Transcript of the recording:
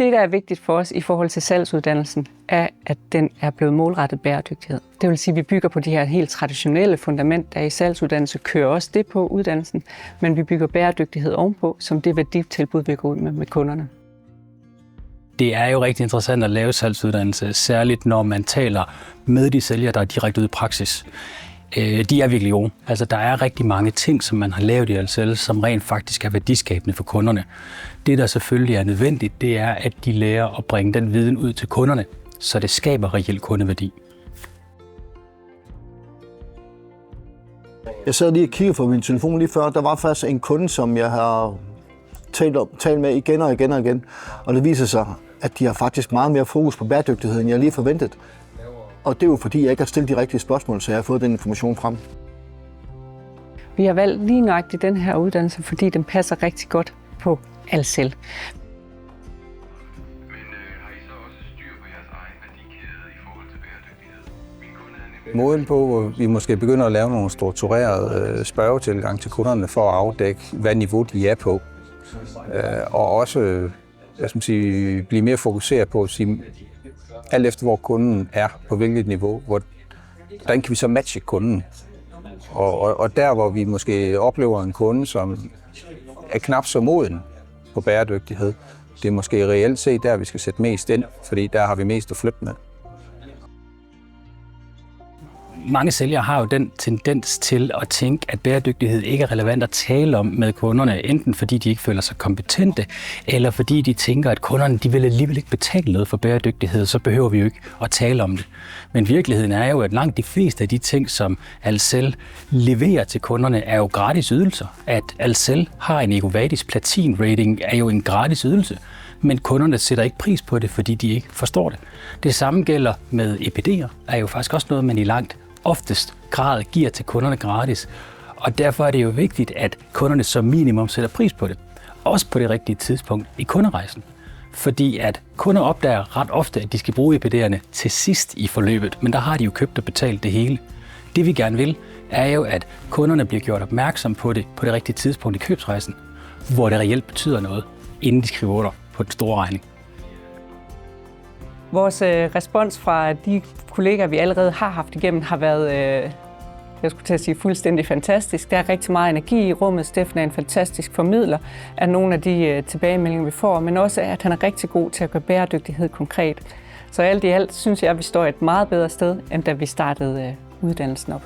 Det, der er vigtigt for os i forhold til salgsuddannelsen, er, at den er blevet målrettet bæredygtighed. Det vil sige, at vi bygger på de her helt traditionelle fundament, der er i salgsuddannelse, kører også det på uddannelsen, men vi bygger bæredygtighed ovenpå, som det værditilbud, vi går ud med kunderne. Det er jo rigtig interessant at lave salgsuddannelse, særligt når man taler med de sælgere, der er direkte ude i praksis. De er virkelig gode. Altså, der er rigtig mange ting, som man har lavet i LCL, som rent faktisk er værdiskabende for kunderne. Det, der selvfølgelig er nødvendigt, det er, at de lærer at bringe den viden ud til kunderne, så det skaber reel kundeværdi. Jeg sad lige og kiggede på min telefon lige før. Der var faktisk en kunde, som jeg har talt med igen og igen. Og det viser sig, at de har faktisk meget mere fokus på bæredygtighed, end jeg lige forventet. Og det er jo fordi, jeg ikke har stillet de rigtige spørgsmål, så jeg har fået den information frem. Vi har valgt lige nøjagtigt den her uddannelse, fordi den passer rigtig godt på LCL. Men har I så også styr på jeres egen værdikæde i forhold til bæredygtighed? Min kunde er nemlig... Måden på, hvor vi måske begynder at lave nogle strukturerede spørgetilgang til kunderne for at afdække, hvad niveau de er på. Og også blive mere fokuseret på at sige, alt efter hvor kunden er, på hvilket niveau, hvordan kan vi så matche kunden? Og der, hvor vi måske oplever en kunde, som er knap så moden på bæredygtighed, det er måske reelt set der, vi skal sætte mest ind, fordi der har vi mest at flytte med. Mange sælgere har jo den tendens til at tænke, at bæredygtighed ikke er relevant at tale om med kunderne, enten fordi de ikke føler sig kompetente, eller fordi de tænker, at kunderne de vil alligevel ikke betale noget for bæredygtighed, så behøver vi jo ikke at tale om det. Men virkeligheden er jo, at langt de fleste af de ting, som LCL leverer til kunderne, er jo gratis ydelser. At LCL har en EcoVadis Platin rating er jo en gratis ydelse, men kunderne sætter ikke pris på det, fordi de ikke forstår det. Det samme gælder med EPD'er, er jo faktisk også noget, man i langt oftest grad giver til kunderne gratis. Og derfor er det jo vigtigt, at kunderne som minimum sætter pris på det. Også på det rigtige tidspunkt i kunderejsen. Fordi at kunder opdager ret ofte, at de skal bruge EPD'erne til sidst i forløbet, men der har de jo købt og betalt det hele. Det vi gerne vil, er jo, at kunderne bliver gjort opmærksom på det rigtige tidspunkt i købsrejsen, hvor det reelt betyder noget, inden de skriver under på den store regning. Vores respons fra de kollegaer, vi allerede har haft igennem, har været, jeg skulle til at sige, fuldstændig fantastisk. Der er rigtig meget energi i rummet. Steffen er en fantastisk formidler af nogle af de tilbagemeldinger, vi får, men også, at han er rigtig god til at gøre bæredygtighed konkret. Så alt i alt synes jeg, at vi står et meget bedre sted, end da vi startede uddannelsen op.